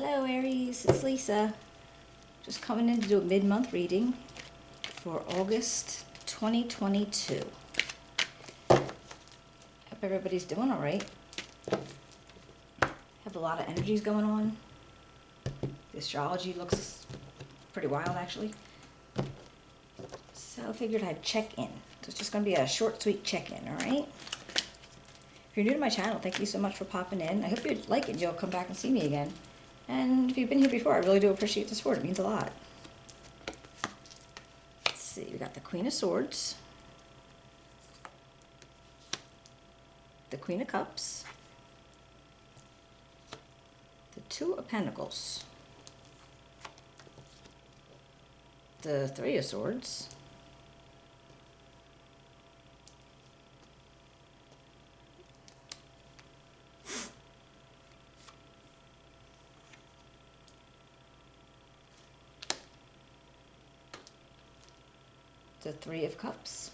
Hello Aries, it's Lisa. Just coming in to do a mid-month reading for August 2022. Hope everybody's doing all right. Have a lot of energies going on. The astrology looks pretty wild actually. So I figured I'd check in. So it's just going to be a short, sweet check-in, all right? If you're new to my channel, thank you so much for popping in. I hope you like it and you'll come back and see me again. And if you've been here before, I really do appreciate the support. It means a lot. Let's see, we got the Queen of Swords, the Queen of Cups, the Two of Pentacles, the Three of Swords, the Three of Cups,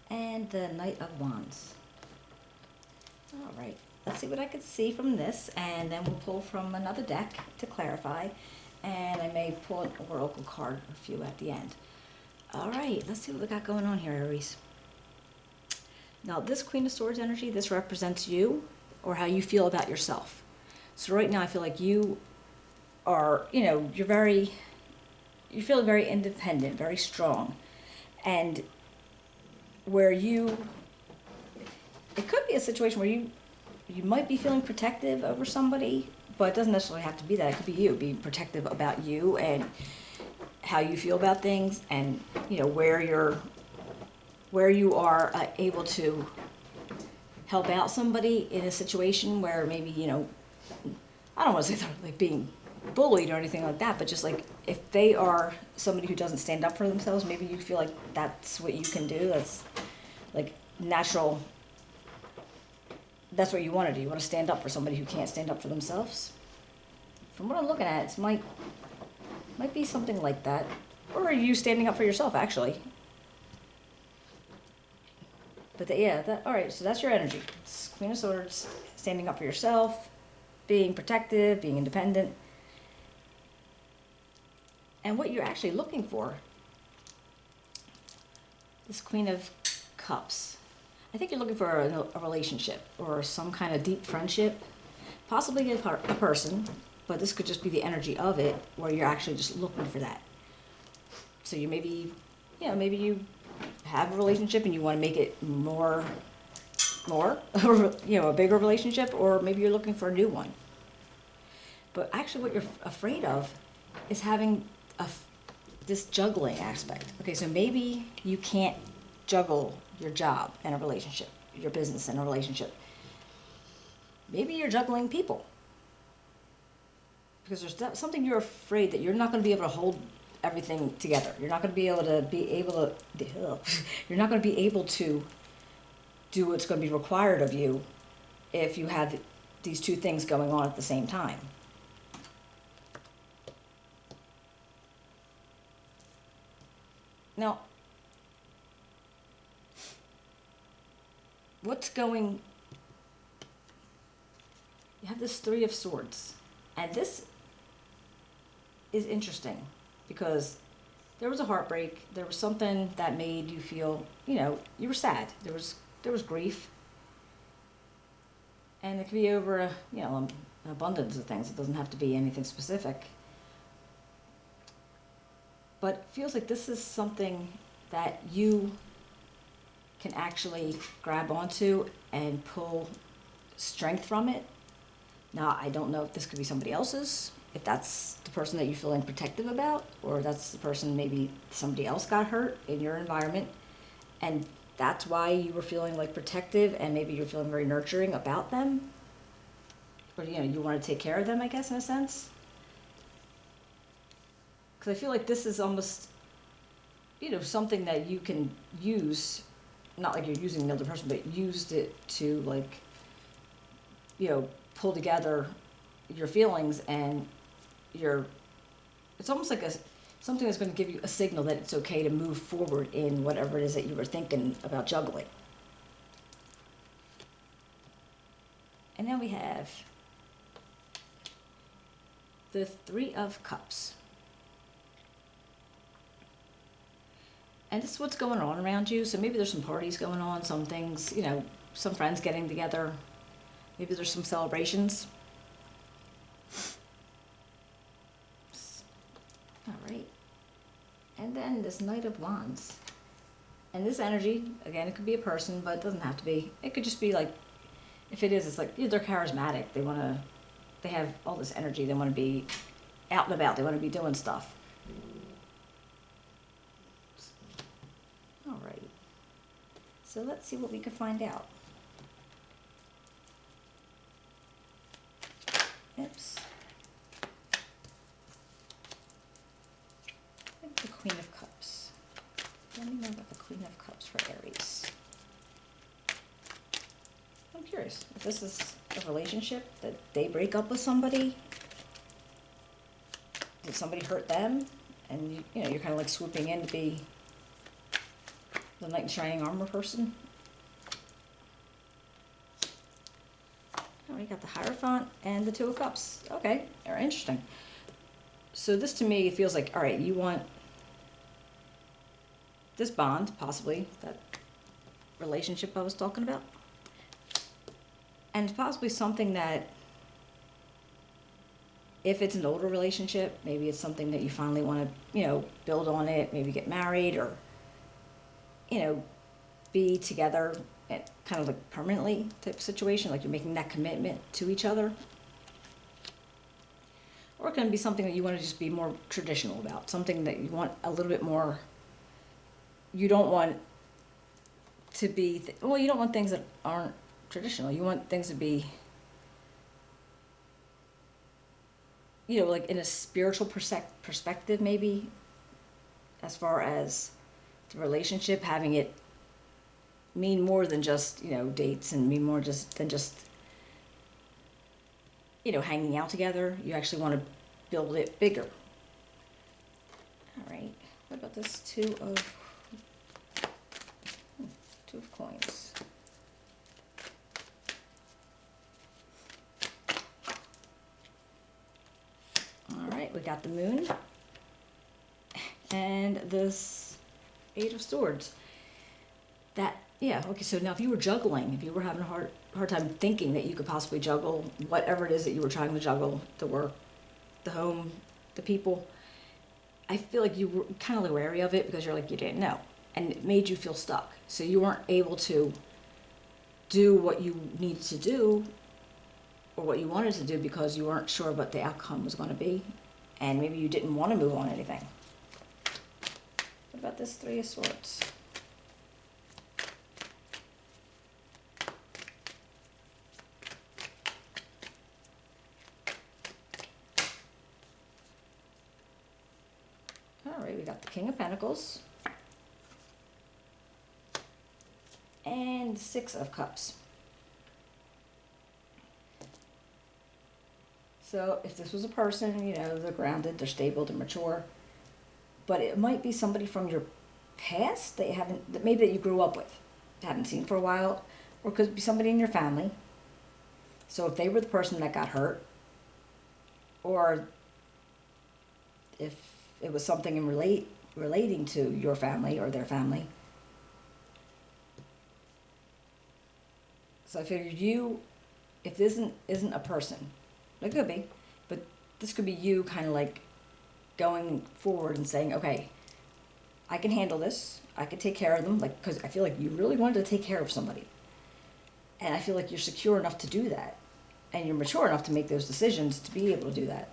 and the Knight of Wands. All right, let's see what I can see from this, and then we'll pull from another deck to clarify, and I may pull an oracle card or a few at the end. All right, let's see what we got going on here, Aries. Now, this Queen of Swords energy, this represents you or how you feel about yourself. So right now I feel like you are, you're feeling very independent, very strong. And where it could be a situation where you might be feeling protective over somebody, but it doesn't necessarily have to be that. It could be you being protective about you and how you feel about things, and where you are able to help out somebody in a situation where maybe, I don't want to say they're like being bullied or anything like that, but just like if they are somebody who doesn't stand up for themselves, maybe you feel like that's what you can do. That's like natural. That's what you want to do. You want to stand up for somebody who can't stand up for themselves. From what I'm looking at, it might be something like that. Or are you standing up for yourself, actually? But all right, so that's your energy. It's Queen of Swords, standing up for yourself, being protective, being independent. And what you're actually looking for, this Queen of Cups. I think you're looking for a relationship or some kind of deep friendship, possibly a person, but this could just be the energy of it where you're actually just looking for that. So you maybe you have a relationship and you want to make it more, a bigger relationship, or maybe you're looking for a new one. But actually what you're afraid of is having this juggling aspect. Okay, so maybe you can't juggle your job and a relationship, your business and a relationship. Maybe you're juggling people. Because there's something you're afraid that you're not going to be able to hold everything together. You're not going to be able to do what's going to be required of you if you have these two things going on at the same time. Now, you have this Three of Swords, and this is interesting because there was a heartbreak, there was something that made you feel, you were sad, there was grief, and it could be over an abundance of things. It doesn't have to be anything specific. But it feels like this is something that you can actually grab onto and pull strength from it. Now, I don't know if this could be somebody else's, if that's the person that you're feeling protective about, or that's the person, maybe somebody else got hurt in your environment, and that's why you were feeling like protective, and maybe you're feeling very nurturing about them, or you want to take care of them, I guess, in a sense. Because I feel like this is almost, something that you can use, not like you're using another person, but used it to, like, pull together your feelings, and it's almost like something that's going to give you a signal that it's okay to move forward in whatever it is that you were thinking about juggling. And then we have the Three of Cups. And this is what's going on around you. So maybe there's some parties going on, some things, you know, some friends getting together. Maybe there's some celebrations. All right. And then this Knight of Wands. And this energy, again, it could be a person, but it doesn't have to be. It could just be like, if it is, it's like, they're charismatic. They have all this energy. They want to be out and about. They want to be doing stuff. All right. So let's see what we can find out. Oops. The Queen of Cups. Let me know about the Queen of Cups for Aries. I'm curious if this is a relationship that they break up with somebody. Did somebody hurt them? And you know, you're kind of like swooping in to be the knight in shining armor person. Oh, we got the Hierophant and the Two of Cups. Okay, they're interesting. So this to me feels like, all right, you want this bond, possibly, that relationship I was talking about. And possibly something that, if it's an older relationship, maybe it's something that you finally want to, you know, build on it, maybe get married or, you know, be together at kind of like permanently type of situation, like you're making that commitment to each other. Or it can be something that you want to just be more traditional about, something that you want a little bit more, you don't want to be, you don't want things that aren't traditional. You want things to be, you know, like in a spiritual perspective, maybe, as far as the relationship, having it mean more than just, you know, dates and mean more than just, you know, hanging out together. You actually want to build it bigger. All right. What about this Two of Coins? All right, we got the Moon and this Eight of Swords. That, yeah, okay, so now if you were juggling, if you were having a hard time thinking that you could possibly juggle whatever it is that you were trying to juggle, the work, the home, the people, I feel like you were kind of wary of it because you're like, you didn't know. And it made you feel stuck. So you weren't able to do what you needed to do or what you wanted to do because you weren't sure what the outcome was going to be. And maybe you didn't want to move on anything. What about this Three of Swords? All right, we got the King of Pentacles and Six of Cups. So if this was a person, you know, they're grounded, they're stable, they're mature, but it might be somebody from your past that you haven't, that maybe that you grew up with, haven't seen for a while, or could be somebody in your family. So if they were the person that got hurt, or if it was something in relating to your family or their family. So I figured if this isn't a person, it could be, but this could be you kind of like going forward and saying, okay, I can handle this. I can take care of them. Like, because I feel like you really wanted to take care of somebody. And I feel like you're secure enough to do that. And you're mature enough to make those decisions to be able to do that.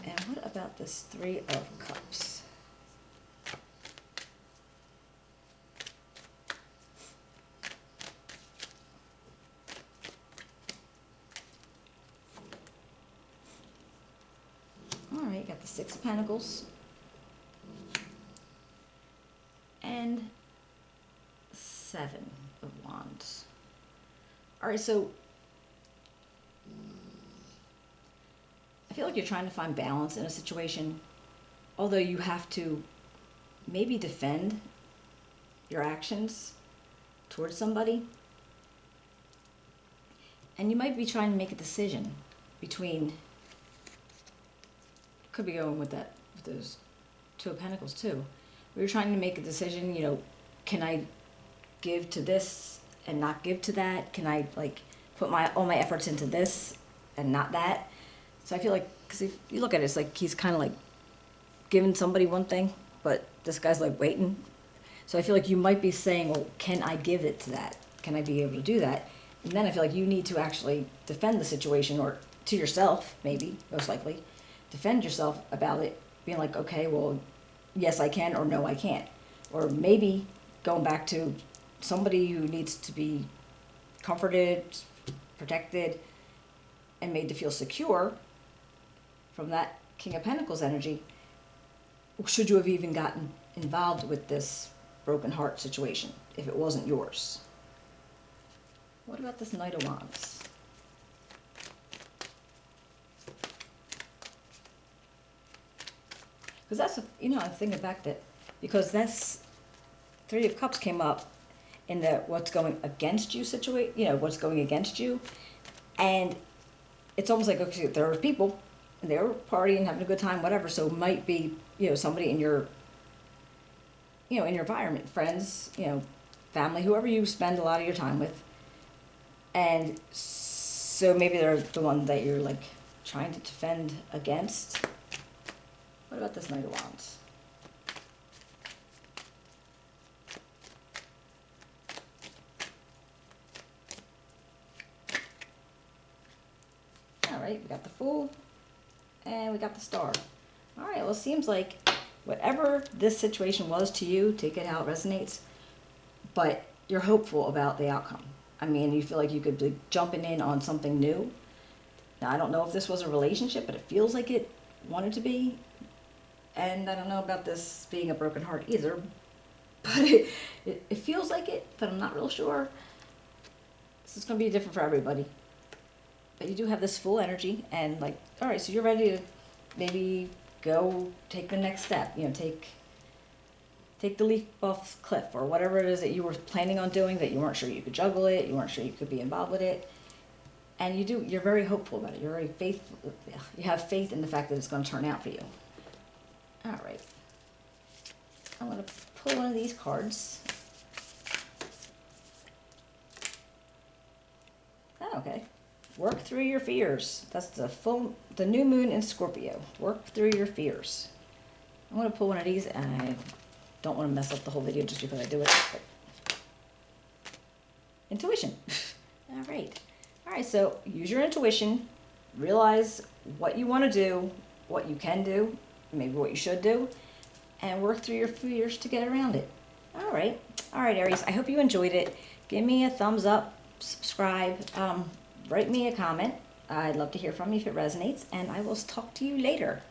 And what about this Three of Cups? All right, got the Six of Pentacles and Seven of Wands. All right, so I feel like you're trying to find balance in a situation, although you have to maybe defend your actions towards somebody. And you might be trying to make a decision between, could be going with that, with those Two of Pentacles too. Where you're trying to make a decision, you know, can I give to this and not give to that? Can I like put all my efforts into this and not that? So I feel like, because if you look at it, it's like he's kind of like giving somebody one thing, but this guy's like waiting. So I feel like you might be saying, well, can I give it to that? Can I be able to do that? And then I feel like you need to actually defend the situation, or to yourself, maybe, most likely, defend yourself about it, being like, okay, well, yes, I can, or no, I can't. Or maybe going back to somebody who needs to be comforted, protected, and made to feel secure from that King of Pentacles energy. Should you have even gotten involved with this broken heart situation if it wasn't yours? What about this Knight of Wands? Because that's, I'm thinking back that, because that's Three of Cups came up in the what's going against you situation, what's going against you. And it's almost like, okay, there are people, and they were partying, having a good time, whatever. So it might be, somebody in your, in your environment, friends, family, whoever you spend a lot of your time with. And so maybe they're the one that you're like trying to defend against. What about this Knight of Wands? All right, we got the Fool, and we got the Star. All right, well, it seems like whatever this situation was to you, take it how it resonates, but you're hopeful about the outcome. I mean, you feel like you could be jumping in on something new. Now, I don't know if this was a relationship, but it feels like it wanted to be. And I don't know about this being a broken heart either, but it feels like it, but I'm not real sure. This is going to be different for everybody. But you do have this Full energy, and like, all right, so you're ready to maybe go take the next step, take the leap off the cliff, or whatever it is that you were planning on doing that you weren't sure you could juggle it, you weren't sure you could be involved with it. And you're very hopeful about it. You're very faithful. You have faith in the fact that it's going to turn out for you. All right. I'm going to pull one of these cards. Oh, okay. Work through your fears. That's the new moon in Scorpio. Work through your fears. I'm going to pull one of these, and I don't want to mess up the whole video just because I do it. But intuition. All right. All right, so use your intuition. Realize what you want to do, what you can do, maybe what you should do, and work through your fears to get around it. All right, Aries, I hope you enjoyed it. Give me a thumbs up, subscribe, write me a comment. I'd love to hear from you if it resonates, and I will talk to you later.